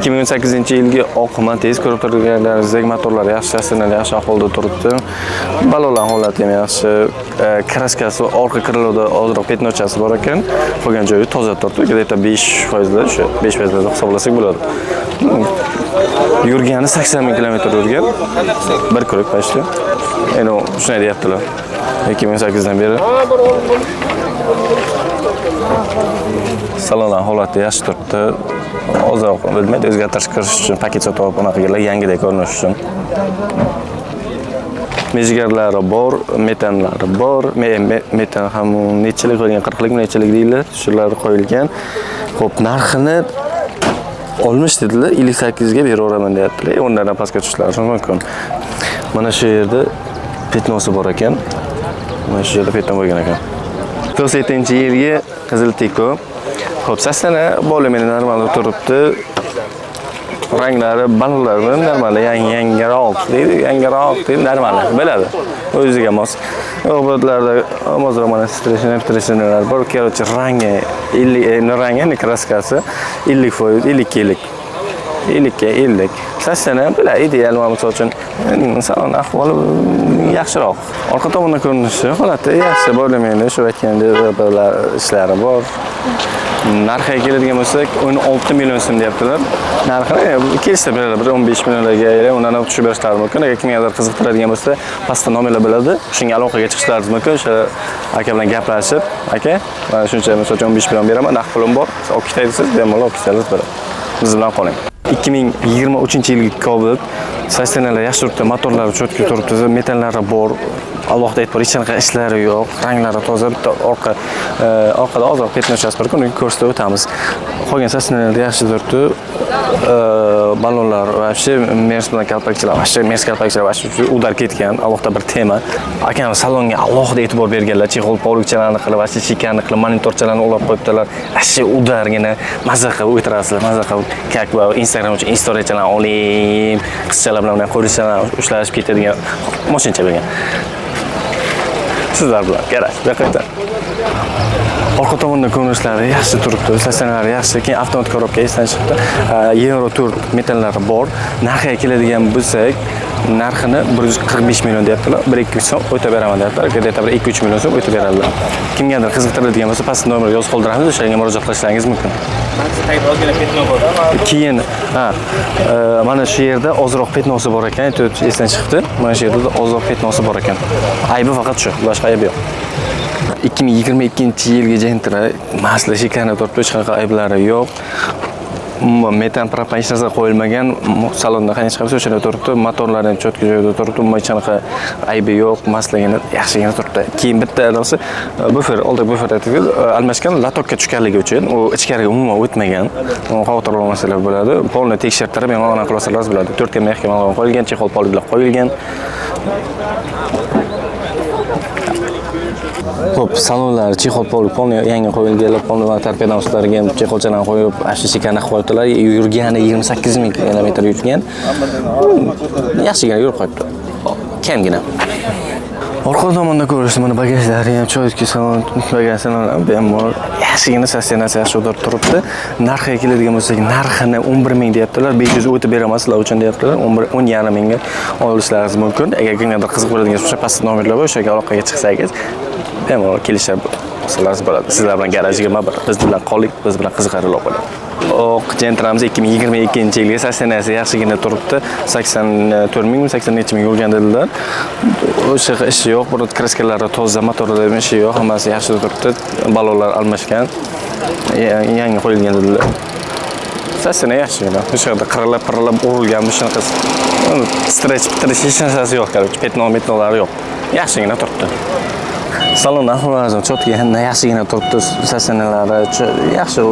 2018-yilgi oq Matiz ko'rib turganlaringizdek motorlar yaxshi, shassilari yaxshi ahvolda turibdi. Balolar holati ham yaxshi. Kraskasi orqa kriloda ozroq petnochasi bor ekan. Qolgan joyi toza turibdi. Где-то 5% shu 5% hisoblasak bo'ladi. Yurgani 80 ming kilometr yurgan. Bir kurak pashti. Endi shunday deyaptilar. 2008 dan beri. Salonlar holati yaxshi turibdi. Ozroq bilmaydi, o'zgartirish kirish uchun paket sotib olib unaqalar yangidek ko'rinish uchun. Mejgarlari bor, metanlari bor. Metan ham nechilik qo'yilgan, 40lik nechilik deyiladi. Shular qo'yilgan. Xo'p, narxini olmish dedilar, 58 ga beraveraman deyaptilar. 10 dan pastga tushishlari mumkin. Mana shu yerda petnosi bor ekan. Mana shu yerda peton bo'lgan ekan. 97-yilgi qizil tiko. Xo'p, sasana bo'limini normal turibdi. Ranglari, balonlari normal, yangiroq deydi, normal bo'ladi. O'ziga mos. Robotlarda ozroq mana streshner bor. Короче, rangi 50 rangi, kraskasi 50%, 50. Sasana bila ideal misol uchun inson ahvoli yaxshiroq. Orqa tomondan ko'rinishi holati yaxshi bo'limini shu aytgandek ishlari bor. Narxiga keladigan bo'lsak, 16 million so'm deyaptilar. Narxini kelsa beradi, 15 millionlarga undan tushib berishlari mumkin. Agar kimgadir qiziqtiradigan bo'lsa, pastda nomerlar bo'ladi. Shunga aloqaga chiqishlaringiz mumkin. O'sha aka bilan gaplashib, aka, mana shuncha misol uchun 15 million beraman, naqd pulim bor. Olib ketaysiz, bemalol olib ketasiz beradi. Biz bilan qoling. 2023-yilgi Cobalt Sastenalar yaxshi turibdi, motorlari cho'tka turibdi, metallari bor. Allohga aytib, hech qanaqa ishlari yo'q, ranglari toza, bitta orqada ozroq petnochasi bor, uni ko'rsatib o'tamiz. Qolgan sastenalar yaxshi turibdi. Balonlar вообще Mers bilan kalpakchilar, Mers kalpakchilar udar ketgan, alohida bir tema. Akam salonga alohida e'tibor berganlar, chexol polikchalarni qilib, shikani qilib, monitorchalarni ulab qo'yibdilar. Ashi udargina maza qilib o'tirasizlar, maza qilib, как va Instagram uchun storychalarni oling, qizchalar bilan qo'rishchalarni ushlashib ketadigan mashincha bo'lgan. Sizlar bilan garaj, qayerda? Orqa tomonda ko'rinishlari yaxshi turibdi, stasionari yaxshi, keyin avtomat korobka esdan chiqdi. Euro Tour metallari bor. Narxiga keladigan bo'lsak, narxini 145 million deyaptilar. 1-2 so'm o'tib beraman deyaptilar. Где-то 2-3 million so'm o'tib beradilar. Kimgadir qiziqtiradigan bo'lsa, pastda nomer yozib qoldiramiz, o'shaga murojaat qilishlaringiz mumkin. Keyin mana shu yerda ozroq petnosi bor ekan, esdan chiqdi. Mana shu yerda ozroq petnosi bor ekan. Aybi faqat shu, boshqa aybi yo'q. 2022-yilgi Gentra masla shikani turibdi, hech qanaqa ayblari yo'q. Metan propan hech narsa qo'yilmagan, salonda qanday chiqarsa o'shada turibdi, motorlari ham cho'tka joyida turibdi, hech qanaqa aybi yo'q, maslagini yaxshigina turibdi. Keyin bitta narsa, bufer, oldi bufer aytdik, almashgan latokka tushganligi uchun u ichkariga umuman o'tmagan. Xavotir olmasanglar bo'ladi. Polni tekshirtirib, ham aniq qilasangiz bo'ladi. 4 ga mahkam qo'yilgan, chexol pollar qo'yilgan. Xo'p, salonlar chexol polni yangi qo'yilgan, polni torpeda ustlariga ham chexolchalarni qo'yib, ashishikani qo'yibdilar. Yurgani 28 ming kilometr yurgan. Yaxshigina yurib qo'yibdi. Kamgina. Orqa tomonda ko'rishdi, mana bagajlari ham cho'tka salon, bagajlar bemalol yaxshigina stasionasi yaxshi turibdi. Narxiga keladigan bo'lsak, narxini 11 ming deyaptilar, 500 o'tib beramaslar uchun deyaptilar. 10,5 mingga olishlaringiz mumkin. Agar kimgadir qiziq bo'ladigan bo'lsa, pastda nomerlar bor, o'shaga aloqaga chiqsangiz, bemalol kelishib olsangiz bo'ladi. Sizlar bilan garajga biz bilan qoling, biz bilan qiziqarli bo'ladi. Oq Gentramiz 2022-yilga stasionasi yaxshigina turibdi. 84 ming, 80 ming yurgan dedilar. O'sha ishi yo'q, bu kraskalari toza, motorlarda ham ishi yo'q, hammasi yaxshi turibdi. Balonlar almashgan, yangi qo'yilgan dedilar. Statsiya yaxshigina. O'sha yerda qirilib urilgan shunaqa stretch bitirish hech narsasi yo'q, petnolari yo'q. Yaxshigina turibdi. Salon ahvoli cho'tka yaxshigina turibdi, stasionalari yaxshi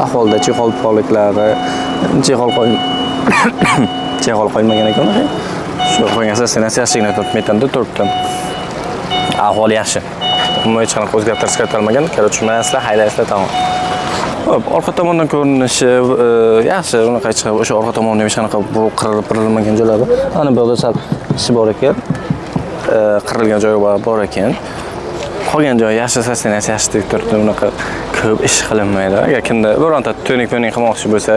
ahvolda, chexol poliklari, chexol qo'ymagan ekan. Shu qo'ygan stasionasi yaxshigina turibdi, metanda turibdi. Ahvoli yaxshi. Hech qanaqa o'zgartirish kiritilmagan, tushunmaysizlar, haydaysizlar tamom. Hop, orqa tomondan ko'rinishi yaxshi, unaqa chiqib, o'sha orqa tomonda hech qanaqa qirilmagan joylari. Ana bu yerda sal ishi bor ekan. Qirilgan joyi bor ekan. Qolgan joyi yaxshi, stasionasi yaxshi turibdi, unaqa ko'p ish qilinmaydi. Agar kimda bironta to'nik qilmoqchi bo'lsa,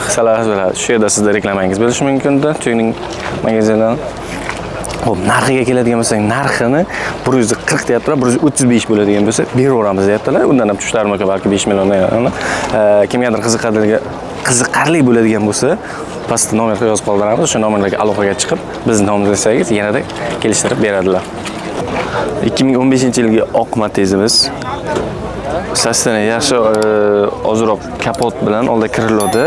Hisolarsiz bo'ladi. Shu yerda sizda reklamangiz bo'lishi mumkin-da, tuning magazindan. Xo'p, narxiga keladigan bo'lsak, narxini 140 deyaptilar, 135 bo'ladigan bo'lsa, beraveramiz deyaptilar. Undan ham tushlarim aka balki 5 milliondan. Kimgadir qiziqarli bo'ladigan bo'lsa, pastda nomerga yozib qoldiramiz. O'sha nomerlarga aloqaga chiqib, bizni nomimizga yanada kelishtirib beradilar. 2015-yilgi oq Matizimiz. Sastana yaxshi ozroq kapot bilan oldi kiriladi.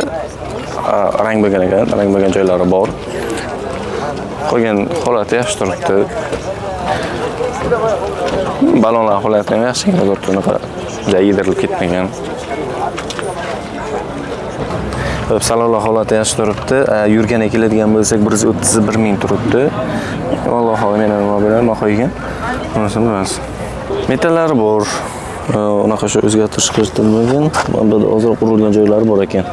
Rang bo'lgan ekan, rang bo'lgan joylari bor. Qolgan holati yaxshi turibdi. Balonlar holati ham yaxshi turibdi, unaqa yedirib ketmagan. Salonlar holati yaxshi turibdi. Yurganiga keladigan bo'lsak 131 ming turibdi. Alloh men nima bilaman qo'ygan. Bunisi emas. Metallari bor. Unaqa shu o'zgartirish kiritilmagan. Bunda ozroq urilgan joylari bor ekan.